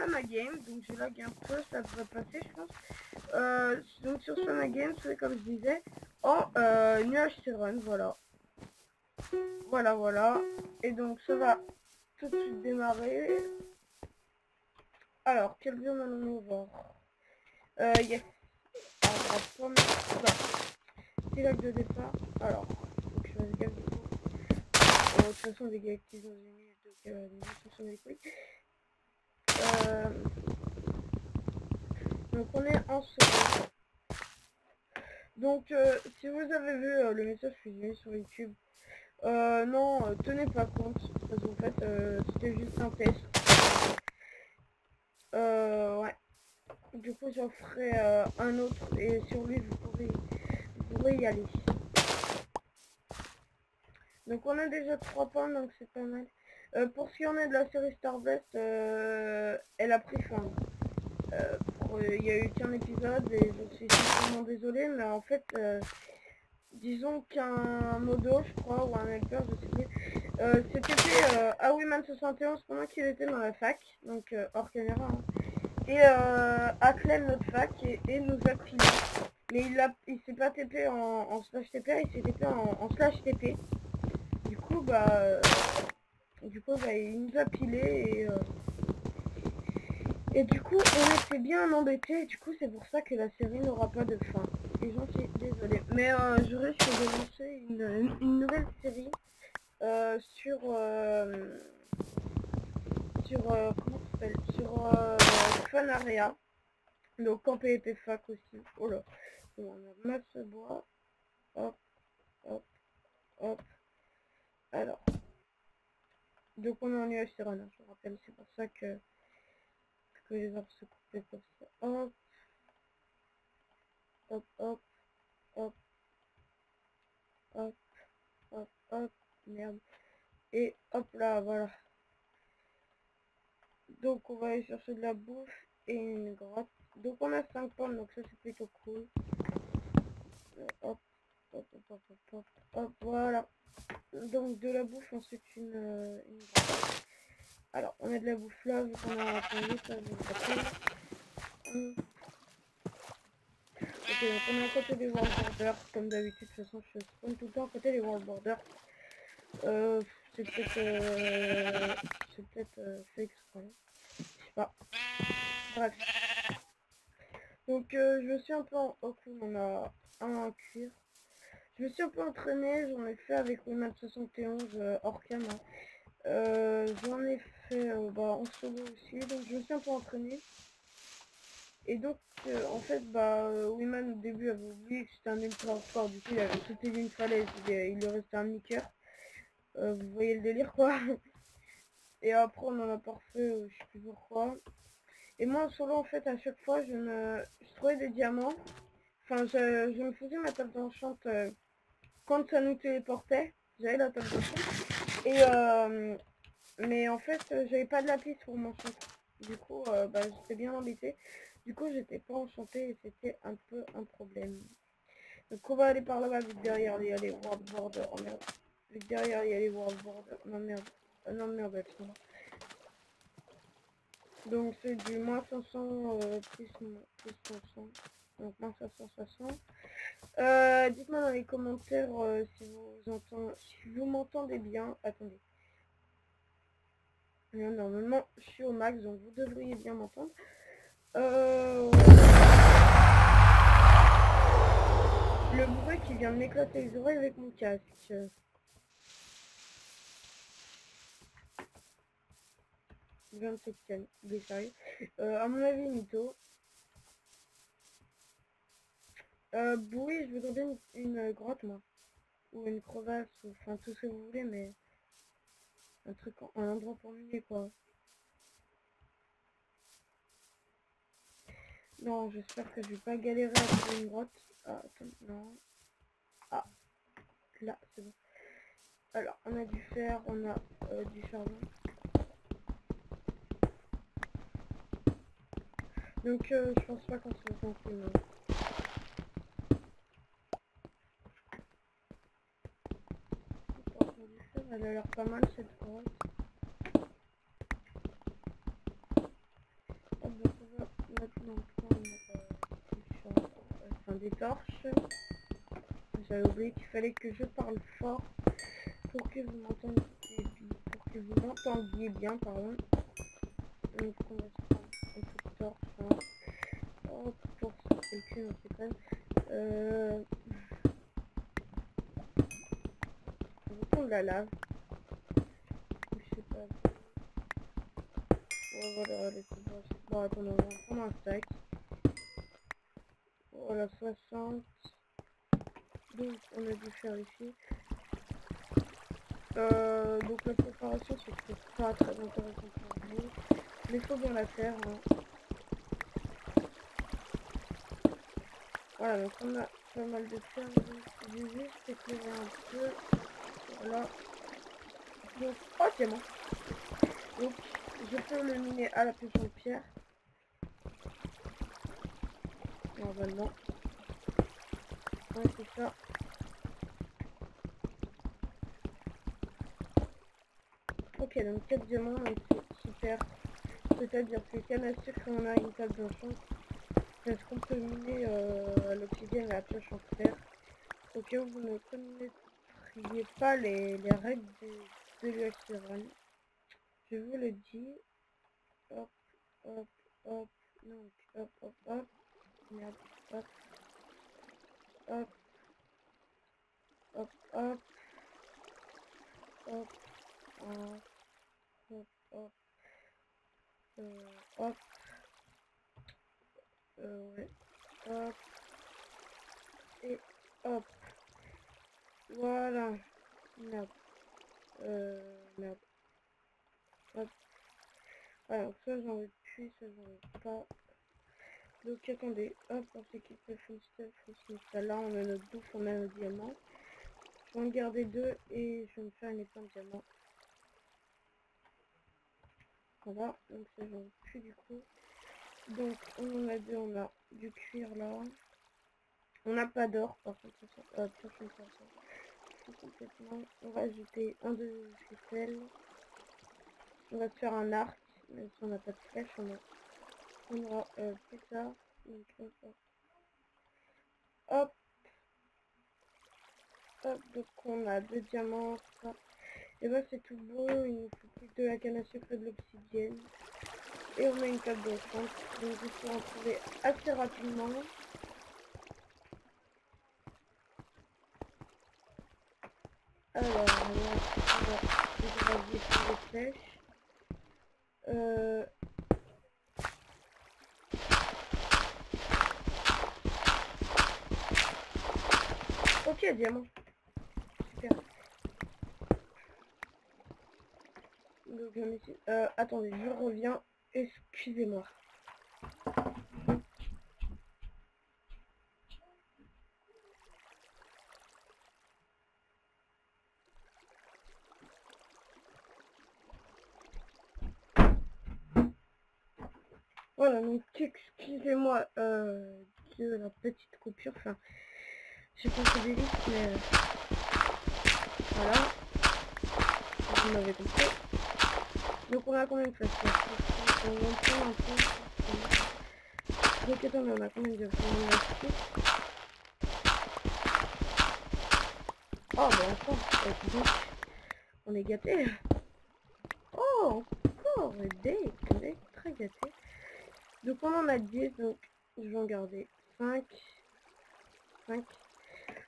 Sana Game, donc j'ai lagué un peu, ça devrait passer je pense. Donc sur Sana Game, c'est comme je disais, en nuage Siren, voilà. Voilà. Et donc ça va tout de suite démarrer. Alors, quel biome allons-nous voir? Yes. Alors, petit lac de départ. Alors, faut que je fasse gaffe du coup. De toute façon, des gars qui sont unis, donc les sont les couilles. Donc on est en second. Donc si vous avez vu le message que j'ai mis sur YouTube, non, tenez pas compte, parce qu'en fait c'était juste un test. Ouais. Du coup j'en ferai un autre et sur lui vous pourrez y aller. Donc on a déjà 3 points, donc c'est pas mal. Pour ce qui en est de la série Starbreast, elle a pris fin. Il y a eu qu'un épisode et je suis vraiment désolée, mais en fait, disons qu'un modo, je crois, ou un helper, je sais plus, s'était fait à Wiman71 pendant qu'il était dans la fac, donc hors caméra, hein. Et Aklen, notre fac, et nous a pilé. Mais il s'est pas TP en slash TP, il s'est TP en slash TP. Du coup, il nous a pilé et du coup, on était bien embêtés. Et du coup, c'est pour ça que la série n'aura pas de fin. Et j'en suis désolée. Mais je risque de lancer une nouvelle série sur comment ça s'appelle, sur Funaria. Donc en PvP fac aussi. Oh là. On a masse de bois. Hop, hop. Alors. Donc on est en nuage Serena, je vous rappelle. C'est pour ça que les arbres se coupaient comme ça. Hop. Merde. Et hop là, voilà. Donc on va aller chercher de la bouffe et une grotte. Donc on a 5 pommes, donc ça c'est plutôt cool. Hop, voilà. Donc de la bouffe, ensuite une grotte. Alors on a de la bouffe là, vu qu'on a attendu, ça je vous rappelle. Ok, donc on est à côté des World Borders, comme d'habitude, de toute façon je spawn tout le temps à côté des World Borders. C'est peut-être fait exprès. Je sais pas. Bref. Donc je me suis un peu oh cool, on a un cuir. Je me suis un peu entraîné, j'en ai fait avec le mat 71 hors cam. J'en ai fait en solo aussi, donc je me suis un peu entraîné. Et donc en fait Wiman au début avait oublié que c'était un ultra fort, du coup il avait sauté d'une falaise, il lui restait un nicker. Vous voyez le délire quoi. Et après on en a parfait, je sais plus pourquoi. Et moi en solo en fait à chaque fois je trouvais des diamants. Enfin je me faisais ma table d'enchant quand ça nous téléportait. J'avais la table d'enchant. Et mais en fait j'avais pas de lapis pour m'enchanter. Du coup j'étais bien embêtée. Du coup j'étais pas enchantée et c'était un peu un problème. Donc on va aller par là-bas, vu que derrière il y a les World Borders. Oh merde. Vu que derrière il y a les World Borders. Non merde. Non merde, excuse-moi. Donc c'est du moins 500 plus 500. Donc moins 560. Dites-moi dans les commentaires si vous m'entendez bien. Attendez. Normalement je suis au max, donc vous devriez bien m'entendre. Le bruit qui vient de m'éclater les oreilles avec mon casque. 27ème, il est sérieux. À mon avis, mytho. Oui, je voudrais bien une grotte, moi. Ou une crevasse, ou enfin tout ce que vous voulez, mais un truc, un endroit pour miner, quoi. Non, j'espère que je vais pas galérer à trouver une grotte. Ah, attends, non. Ah, là, c'est bon. Alors, on a du fer, on a du charbon. Donc, je pense pas qu'on se rencontre, non. Elle a l'air pas mal cette grotte. j'avais oublié qu'il fallait que je parle fort pour que vous m'entendiez bien, pardon. Donc on va se prendre un peu de torche, hein. Hop, pour se calculer, on sait pas. On va prendre la lave. Je sais pas. Ouais, voilà, allez, c'est bon. Bon, attendez, on va prendre un stack. Voilà, 60. Donc on a dû faire ici. Donc la préparation c'est peut-être pas très intéressant pour vous, mais il faut bien la faire, hein. Voilà, donc on a pas mal de fer, j'ai juste éclairé un peu. Voilà. Donc, oh c'est bon. Donc je peux le miner à la pioche en pierre. Normalement. Ouais, c'est ça. Ok, donc 4 diamants, donc c'est super. C'est-à-dire que canne à sucre, on a une table blanchante. Est-ce qu'on peut miner l'obsidienne à la pioche en fer? Au cas où vous ne connaîtriez pas les règles de l'UX-Run, je vous le dis. Hop, hop, hop, donc hop, hop, hop, merde, hop, hop, hop, hop, hop, hop, hop, hop, ouais, hop, et hop, voilà, merde, merde, hop, alors ça j'en veux plus, ça j'en veux pas. Donc attendez, hop, on s'équipe le full stuff, là on a notre bouffe, on a nos diamants. Je vais en garder 2 et je vais me faire une épingle diamant. Voilà, donc ça j'en veux plus du coup. Donc on en a 2, on a du cuir là. On n'a pas d'or par contre, prochaine façon. Complètement. On va ajouter un de ficelle. On va se faire un arc, même si on n'a pas de flèche, on aura plus tard. Donc hop, hop. Hop, hop, donc on a 2 diamants, ça. Et bah c'est tout bon, il nous faut plus que de la canne à sucre et de l'obsidienne. Et on a une table de champ, donc il faut en trouver assez rapidement. Alors, on va dégrader sur les flèches. Ok, diamant. Super. Donc j'en ai... attendez, je reviens. Excusez-moi. Voilà, donc excusez-moi de la petite coupure. Enfin, j'ai pas fait des listes, mais voilà. Vous m'avez compris. Donc on a combien de flèches? On va prendre un peu. Donc attendez, on a combien de flèches? Oh bah enfin, donc, on est gâté. Oh, encore on est très gâté. Donc on en a 10, donc je vais en garder 5.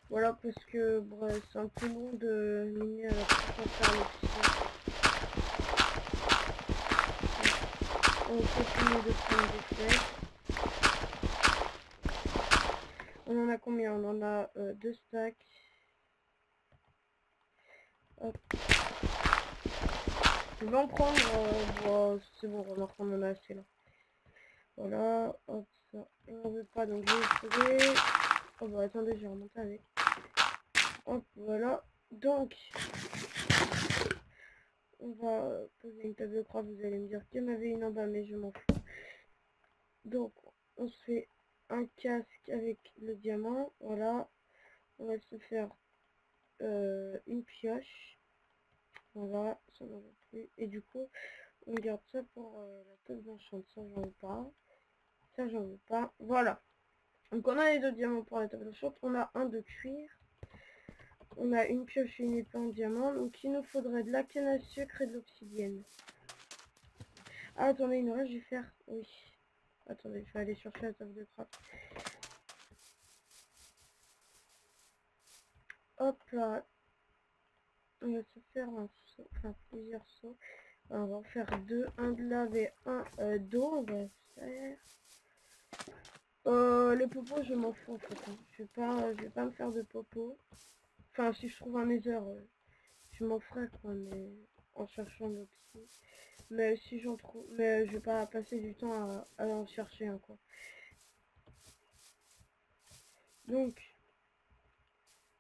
Voilà, parce que bref, c'est un peu long de miner à la prochaine faire on continue de prendre des flèches. On en a combien? On en a 2 stacks. Hop. Je vais en prendre, bon, c'est bon, remarque, on en a assez là. Voilà, hop, ça, on veut pas, donc je vais essayer. Oh bah attendez, j'ai remonté avec. Hop, voilà. Donc, on va poser une table de croix, vous allez me dire qu'il y en avait une en bas, mais je m'en fous. Donc, on se fait un casque avec le diamant, voilà. On va se faire une pioche. Voilà, ça n'en veut plus. Et du coup, on garde ça pour la table blanchante. Ça, j'en veux pas. Ça, j'en veux pas. Voilà. Donc, on a les 2 diamants pour la table blanchante. On a un de cuir. On a une pioche et une épée en diamant. Donc il nous faudrait de la canne à sucre et de l'obsidienne. Ah, attendez, il nous reste du fer. Oui. Attendez, je vais aller chercher la table de craft. Hop là. On va se faire un saut, enfin plusieurs sauts. On va en faire deux, un de lave et un d'eau. On va faire. Les popos, je m'en fous en fait. Hein. Je vais pas me faire de popos. Enfin, si je trouve un nether, je m'en ferai quoi, mais en cherchant l'opti. Mais si j'en trouve, mais je vais pas passer du temps à en chercher un quoi. Donc,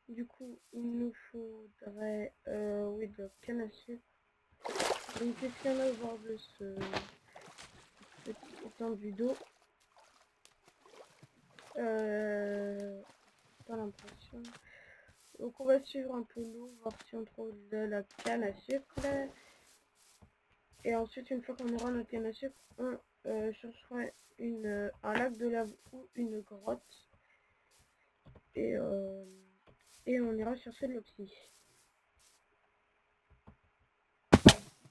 du coup, il nous faudrait, oui, de la canne à sucre. Donc, qu'est-ce qu'il y en a au bord de ce petit étendue d'eau? Pas l'impression. Donc, on va suivre un peu l'eau, voir si on trouve de la canne à sucre. Là. Et ensuite, une fois qu'on aura notre canne à sucre, on cherchera un lac de lave ou une grotte. Et on ira chercher de l'oxy.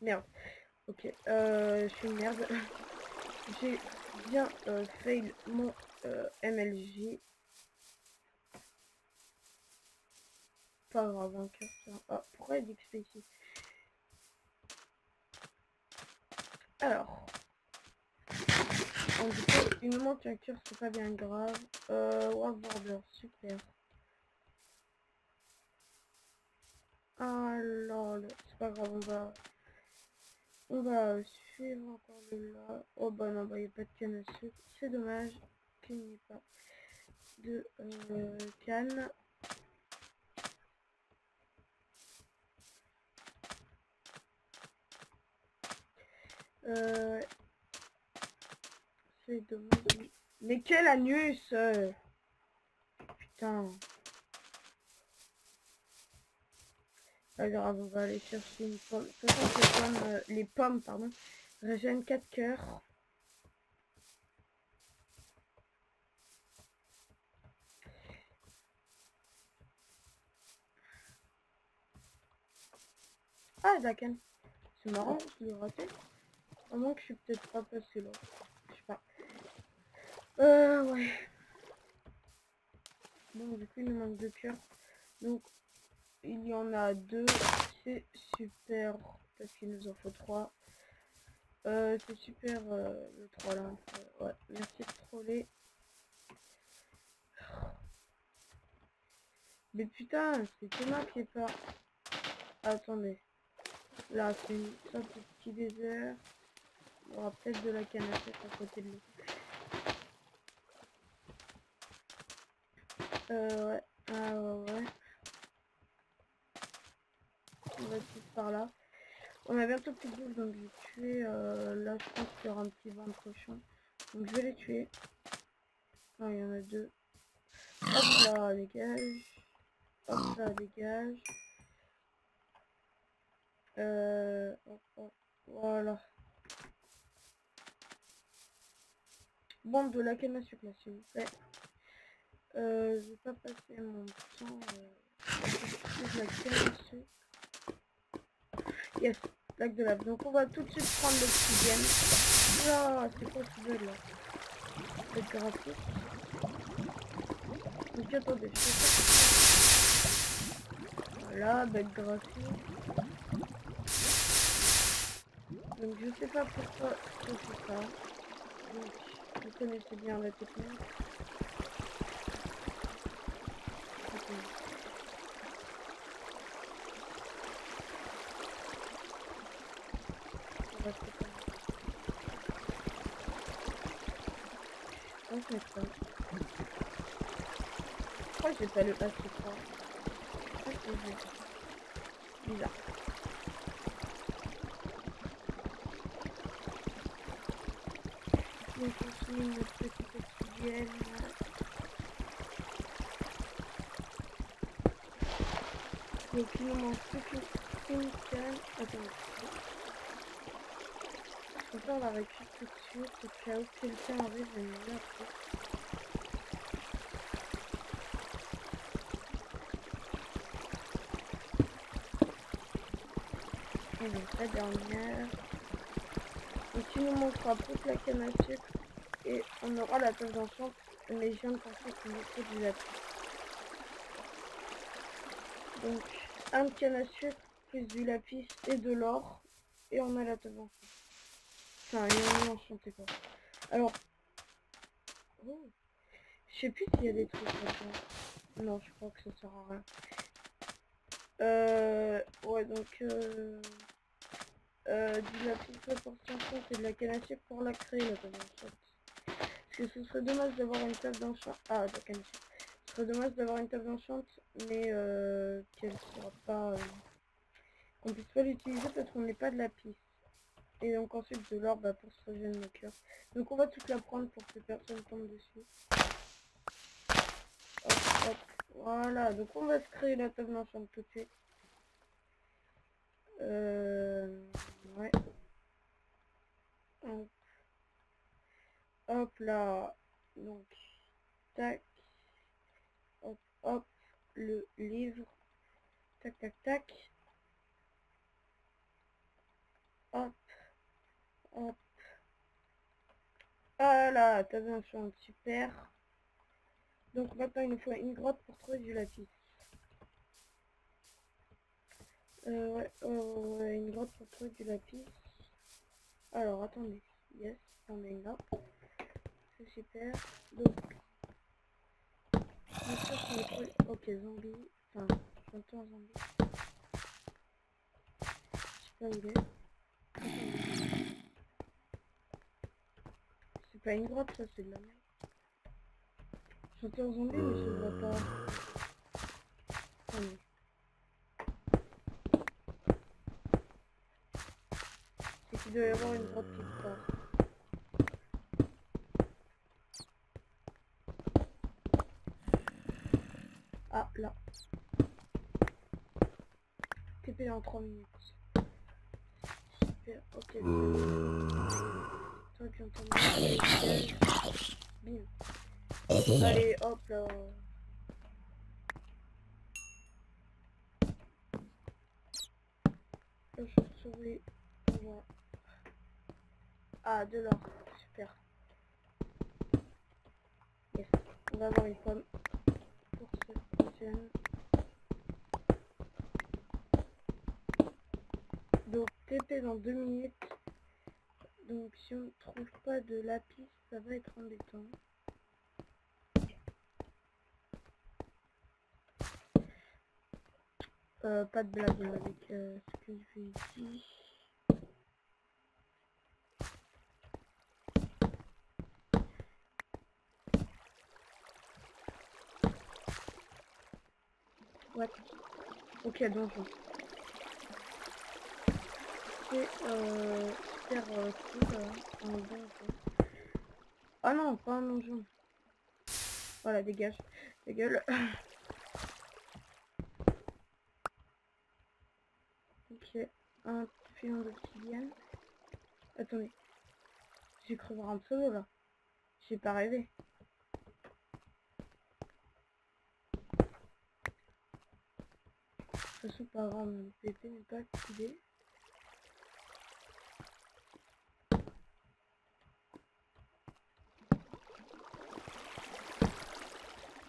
Merde. Ok, je suis une merde. J'ai bien fail mon MLJ. Pas grave, un cœur. Ah, pourquoi il dit XP ici? Alors. Du coup, il me manque un cœur, c'est pas bien grave. World Border, super. Ah lol, c'est pas grave, on va suivre encore le là. Oh bah non, bah il n'y a pas de canne à sucre. C'est dommage qu'il n'y ait pas de canne. C'est dommage. Mais quel anus putain. Pas grave, on va aller chercher une pomme. De toute façon, les pommes, pardon, régènent 4 cœurs. Ah, Daken. C'est marrant, je l'ai raté. À moins que je suis peut-être pas passé là. Je sais pas. Ouais. Bon, du coup, il nous manque 2 cœurs. Donc, il y en a 2. C'est super. Parce qu'il nous en faut 3. C'est super le 3 là. Ouais, merci de troller. Mais putain, c'est Thomas qui est pas. Attendez. Là, c'est une sorte de petit désert. Il y aura peut-être de la canne à sucre à côté de lui. Ouais. Ah ouais. On va essayer par là. On a bientôt plus de bouffe, donc je vais tuer. Là, je pense qu'il y aura un petit vent de cochon. Donc je vais les tuer. Ah, il y en a 2. Hop là, dégage. Hop là, dégage. Hop, hop, voilà. Bon, de la canne à sucre là, s'il vous plaît. Je vais pas passer mon temps de la canne à sucre. Yes, lac de lave. Donc on va tout de suite prendre l'obsidienne. Oula, c'est quoi ce bug là? C'est graphique. Donc attendez, je fais ça. Voilà, bug graphique. Donc je sais pas pourquoi je fais ça. Donc vous connaissez bien la technique. Okay. On va faire ça. On fait ça. Pourquoi j'ai pas le AC3? Ah, c'est bizarre. Donc on finit notre petite obsidienne. Donc il nous manque plus qu'une canne. Attends. Comme ça on la récupère tout de suite. Et puis à où quelqu'un arrive, je vais nous appeler. donc la dernière. Donc il nous manquera plus que la canne à sucre et on aura la table d'enchant, mais je viens de penser qu'il nous faut du lapis. Donc un canne à sucre plus du lapis et de l'or et on a la table d'enchant. Enfin, et on est enchanté quoi. Alors, oh, je sais plus s'il y a des trucs là-dedans. Non, je crois que ça sert à rien. Ouais, donc du lapis pour s'enchant et de la canne à sucre pour la créer, la table d'enchant. Parce que ce serait dommage d'avoir une table d'enchant. Ah, de la canne à sucre. Ce serait dommage d'avoir une table d'enchant, mais qu'elle sera pas. Qu'on puisse pas l'utiliser parce qu'on n'est pas de lapis. Et donc ensuite de l'or pour se régénérer nos cœurs. Donc on va toute la prendre pour que personne tombe dessus. Hop, hop. Voilà, donc on va se créer la table d'enchant tout de suite. Ouais. Hop, hop là. Donc, tac. Hop, hop. Le livre. Tac, tac, tac. Hop, hop. Voilà, table d'enchant, super. Donc maintenant il nous faut une grotte pour trouver du lapis. Ouais, une grotte pour trouver du lapis. Alors attendez, yes, on a une là. C'est super. Donc, bien sûr qu'on est trouvé. Ok, zombie. Enfin, j'entends un zombie. Je sais pas où il est. Attendez. C'est pas une grotte, ça, c'est de la merde. J'entends un zombie, mais je le vois pas. Attendez. C'est qu'il doit y avoir une grotte quelque part. Ah, là. TP en 3 minutes. Super, ok. Toi qui entends bim. Allez, hop là. La chauve-souris. Voilà. Ah, de l'or. Super. Yes. On va avoir une pomme pour cette prochaine. Donc, TP dans 2 minutes. Donc, si on ne trouve pas de lapis, ça va être embêtant. Pas de blague avec ce que je vais dire. What? Ok, donjon. C'est super cool. Un donjon. Ah non, pas un donjon. Voilà, dégage. Ta gueule. Ok, un filon d'obsidienne. Attendez. J'ai cru voir un pseudo là. J'ai pas rêvé. De toute façon, pas grave, mon PP n'est pas activé.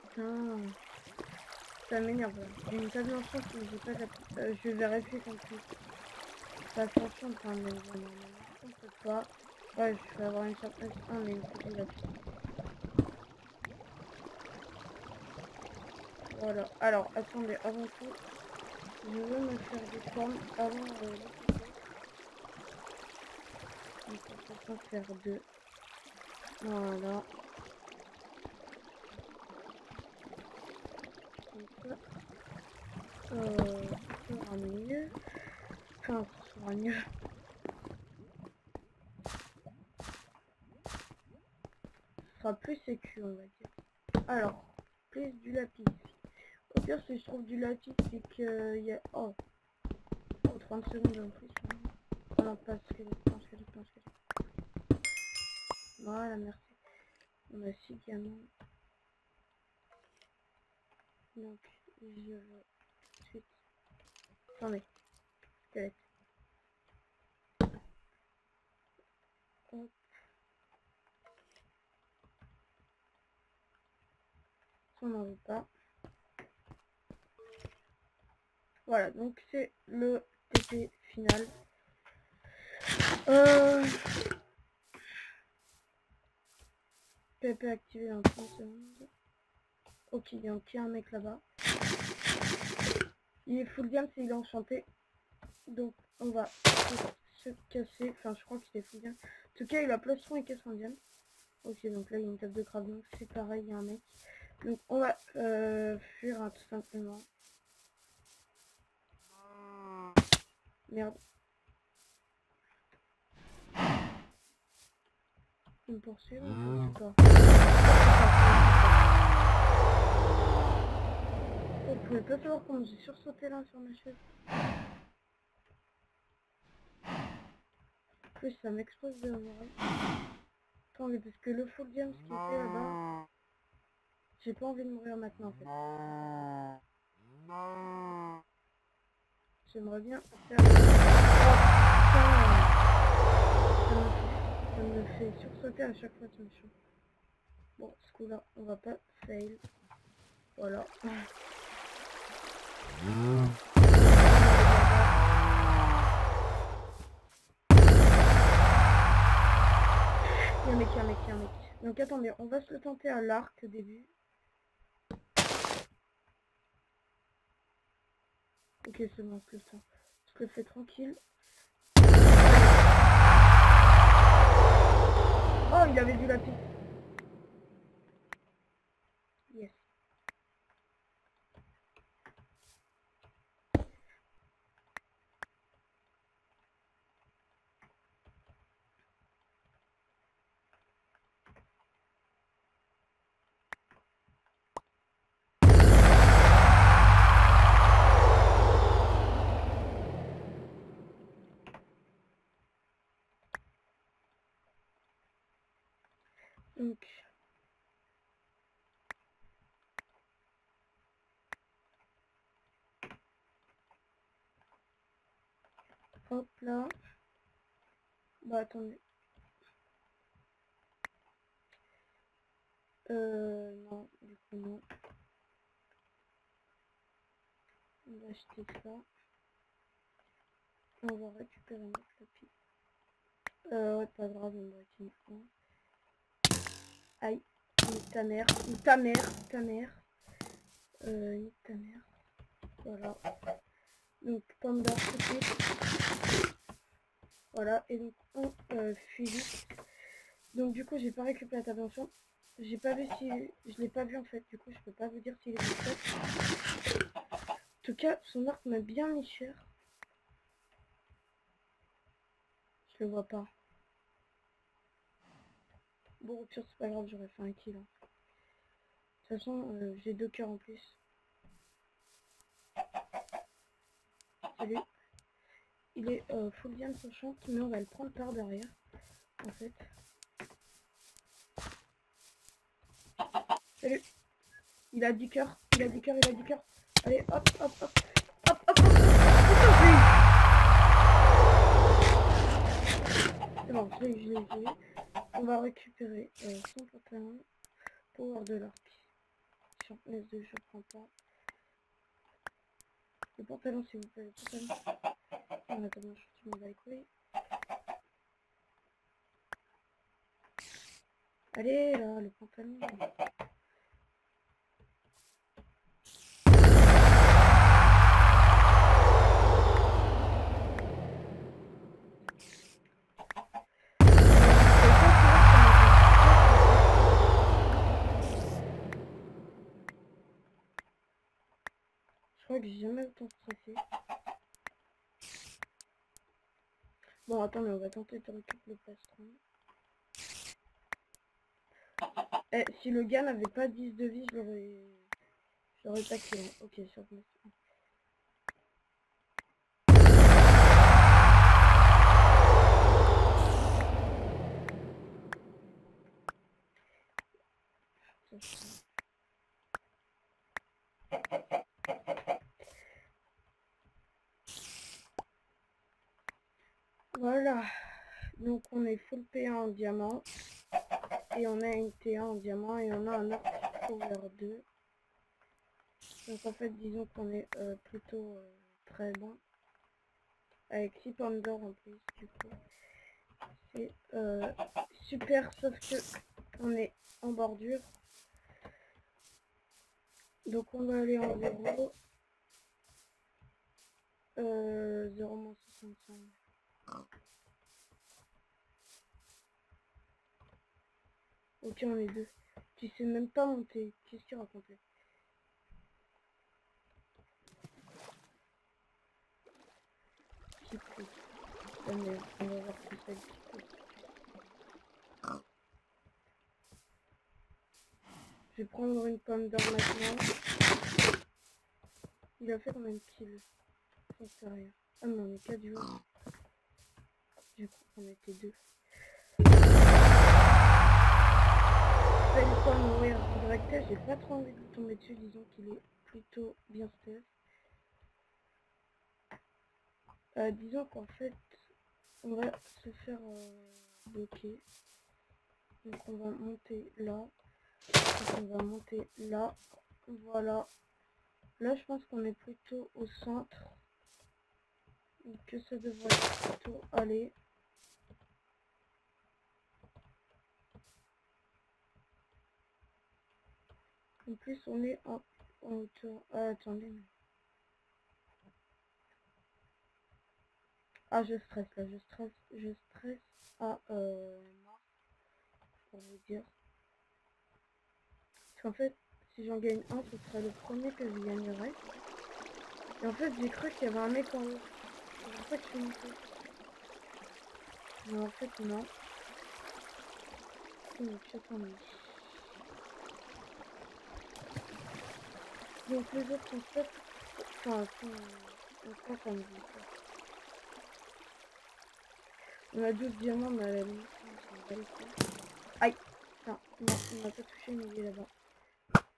Putain. Ça m'énerve là. J'ai une table d'enchant mais j'ai pas la... je vais vérifier quand plus. Pas attention, enfin, mais vraiment, on peut pas. Ouais, je vais avoir une surprise. Ah, mais une petite lapis. Voilà. Alors, attendez, avant tout, je veux me faire des formes avant le couper. Donc, on peut faire deux. Voilà. Donc ça, ça sera mieux. Enfin, ça sera mieux. Ce sera plus sécu, on va dire. Alors, plus du lapis. Au pire, si je trouve du lapis, c'est qu'il y a... Oh, 30 secondes en plus. Oh non, pas squelette, pas squelette, pas squelette. Voilà, merci. On a 6 diamants. Donc, je veux... Ensuite... Attendez, squelette. Hop. On n'en veut pas. Voilà, donc c'est le TP final. PP activé en 30 secondes. Ok, il y a un mec là-bas. Il est full game, c'est il est enchanté. Donc on va se casser. Enfin, je crois qu'il est full game. En tout cas, il a plus son et casse en diamant. Ok, donc là, il y a une table de crabe. Donc c'est pareil, il y a un mec. Donc on va fuir hein, tout simplement. Merde. Il me poursuit ou je sais pas. Oh, vous pouvez pas savoir comment j'ai sursauté là sur ma chaise. En plus ça m'expose de l'oreille. Attends, mais parce que le full game ce qu'il fait là-bas, j'ai pas envie de mourir maintenant en fait. J'aimerais bien faire... Oh putain, ça me fait sursauter à chaque fois, c'est méchant. Bon, ce coup là, on va pas fail. Voilà. Il y a un mec, il y a un mec, il y a un mec. Donc attendez, on va se le tenter à l'arc au début. Ok, c'est bon, je le sens. Je le fais tranquille. Oh, il avait vu la piste. Yes. Donc... hop là. Bah attendez. Non, du coup non. On va acheter ça. On va récupérer notre lapis. Ouais, pas grave, on va utiliser un. Aïe, nique ta mère, nique ta mère, ta mère. Nique ta mère. Voilà. Donc, pomme d'or tout de suite. Voilà, et donc on fuit vite. Donc du coup, j'ai pas récupéré la table d'enchant. J'ai pas vu si... Je l'ai pas vu en fait, du coup, je peux pas vous dire s'il est fait. En tout cas, son arc m'a bien mis cher. Je le vois pas. Bon, au pire, c'est pas grave, j'aurais fait un kill. Hein. De toute façon, j'ai 2 cœurs en plus. Salut. Il est full bien son chante, mais on va le prendre par derrière, en fait. Salut. Il a 10 cœurs, il a 10 cœurs, il a 10 cœurs. Allez, hop, hop, hop. Hop, hop, hop. Putain, je l'ai eu. C'est bon, je l'ai eu, je l'ai eu, je l'ai eu. On va récupérer son pantalon. Power de l'arc. Champness de je prends pas. Le pantalon s'il vous plaît, le pantalon. On a tellement chose qui me va courir. Allez là, le pantalon. Je crois que j'ai jamais autant stressé. Bon attendez, on va tenter de récupérer le plastron. Eh, si le gars n'avait pas 10 de vie, je l'aurais taqué. Hein. Ok, sur le... Voilà. Donc on est full P1 en diamant. Et on a une T1 en diamant. Et on a un arc over 2. Donc en fait disons qu'on est plutôt très bon. Avec 6 pommes d'or en plus du coup. C'est super, sauf que on est en bordure. Donc on va aller en 0. 0-65. Ok, on est deux. Tu sais même pas monter. Qu'est-ce qu'il racontait? Qui pousse. Ah, mais on va voir si c'est qui pousse. Je vais prendre une pomme d'or maintenant. Il a fait combien de kills? J'en sais rien. Ah mais on est 4 joueurs. Du coup on était 2. Je vais pas mourir direct. J'ai pas trop envie de tomber dessus. Disons qu'il est plutôt bien stealth. Disons qu'en fait on va se faire bloquer. Donc on va monter là. Donc on va monter là. Voilà. Là je pense qu'on est plutôt au centre. Donc que ça devrait plutôt aller. En plus on est en hauteur. Ah attendez. Ah je stresse là, je stresse à mort, pour vous dire. Parce qu'en fait, si j'en gagne un, ce sera le premier que je gagnerai. Et en fait, j'ai cru qu'il y avait un mec en haut. C'est pour ça que je suis montée. Mais en fait, non. Donc, attendez. Donc, les autres sont peut-être... Enfin, sont comme vous. On a 12 diamants, mais à la limite, on s'en bat les couilles. Aïe! Non, non, on m'a pas touché, mais il est là-bas.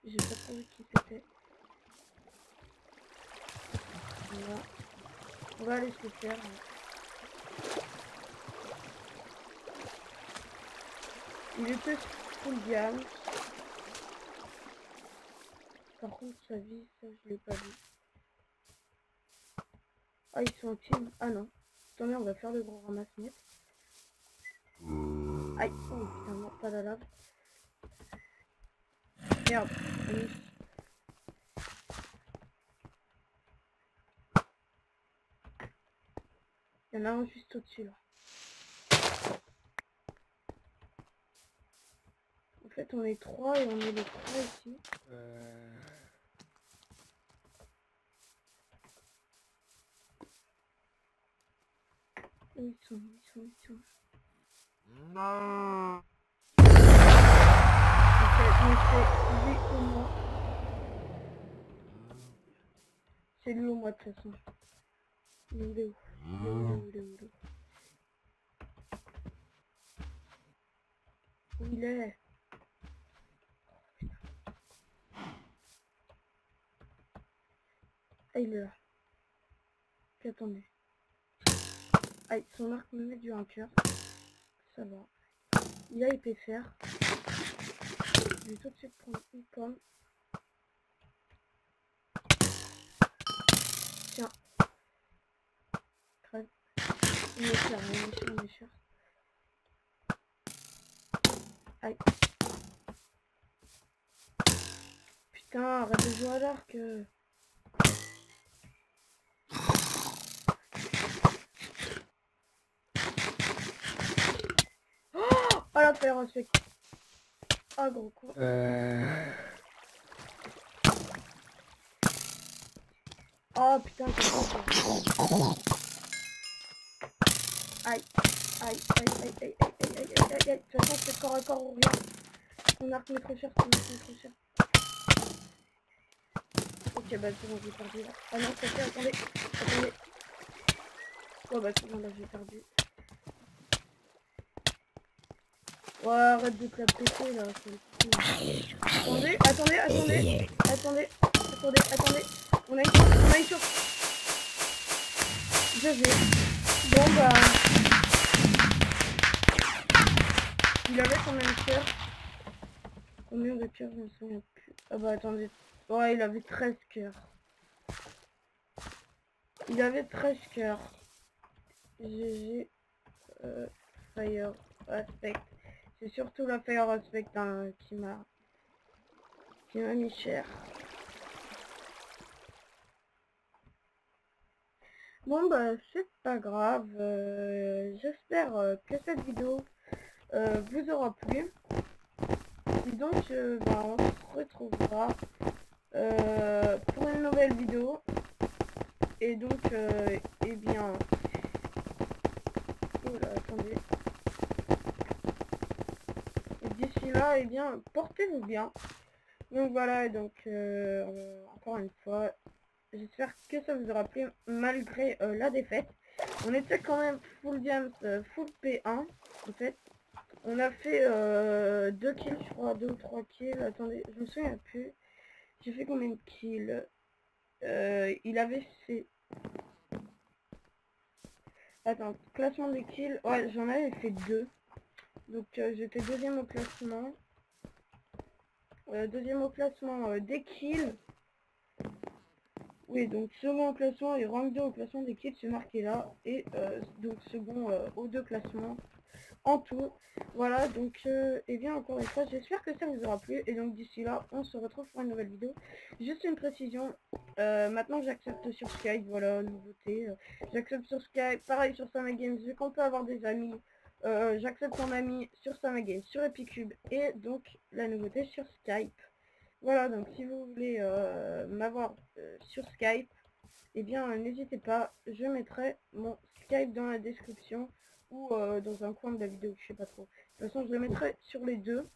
J'ai pas trop vu qui c'était. Voilà. On va aller se le faire. Il était full diamant. Par contre, sa vie, ça, je l'ai pas vu. Ah, ils sont en team. Ah non. Attendez, on va faire le gros ramasse-net. Aïe. Oh putain, non, pas la lave. Merde. Il y en a un juste au-dessus là. En fait, on est 3 et on est les 3 ici. Où ils sont? Non. Ok, donc c'est lui ou moi. C'est lui ou moi de toute façon. Il est où? Il est où? Où il est? Ah, il est là. Ok, attendez. Aïe, son arc me met du 1 cœur. Ça va. Il a épée fer. Je vais tout de suite prendre une pomme. Tiens. Crève. On est cher. Aïe. Putain, arrête de jouer à l'arc. Oh la paire respect. Ah gros con. Oh putain, c'est con ça. Aïe. Aïe. De toute façon, c'est corps à corps ou rien. Mon arc met trop cher, Ok, bah c'est bon, j'ai perdu là. Ah non, ça fait, attendez. Oh bah c'est bon, là j'ai perdu. Ouais, arrête de te la péter là, c'est le coup. Attendez. On a une chance. GG. Bon bah... Il avait combien de cœurs? Combien de cœurs, je me souviens plus. Ah bah attendez. Ouais, il avait 13 cœurs. Il avait 13 cœurs. GG. Fire Aspect. C'est surtout la Fire Aspect hein, qui m'a mis cher. Bon bah c'est pas grave. J'espère que cette vidéo vous aura plu. Et donc bah, on se retrouvera pour une nouvelle vidéo. Et donc eh bien... Oh là, attendez. Et d'ici là, eh bien, portez-vous bien. Donc voilà, et donc encore une fois, j'espère que ça vous aura plu malgré la défaite. On était quand même full games, full P1 en fait. On a fait 2 kills, je crois, 2 ou 3 kills. Attendez, je me souviens plus. J'ai fait combien de kills? Il avait fait... Attends, classement des kills. Ouais, j'en avais fait 2. Donc j'étais deuxième au classement. Deuxième au classement des kills. Oui, donc second au classement et rank 2 au classement des kills, c'est marqué là. Et donc second aux 2 classements en tout. Voilà, donc et bien encore une fois, j'espère que ça vous aura plu. Et donc d'ici là, on se retrouve pour une nouvelle vidéo. Juste une précision, maintenant j'accepte sur Skype, voilà, nouveauté. J'accepte sur Skype, pareil sur Sama Games, vu qu'on peut avoir des amis. J'accepte mon ami sur Sama Games, sur Epicube et donc la nouveauté sur Skype. Voilà, donc si vous voulez m'avoir sur Skype, eh bien n'hésitez pas, je mettrai mon Skype dans la description ou dans un coin de la vidéo, je sais pas trop. De toute façon, je le mettrai sur les deux.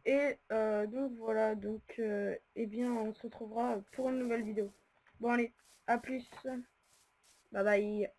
Et donc voilà, donc eh bien on se retrouvera pour une nouvelle vidéo. Bon allez, à plus, bye bye.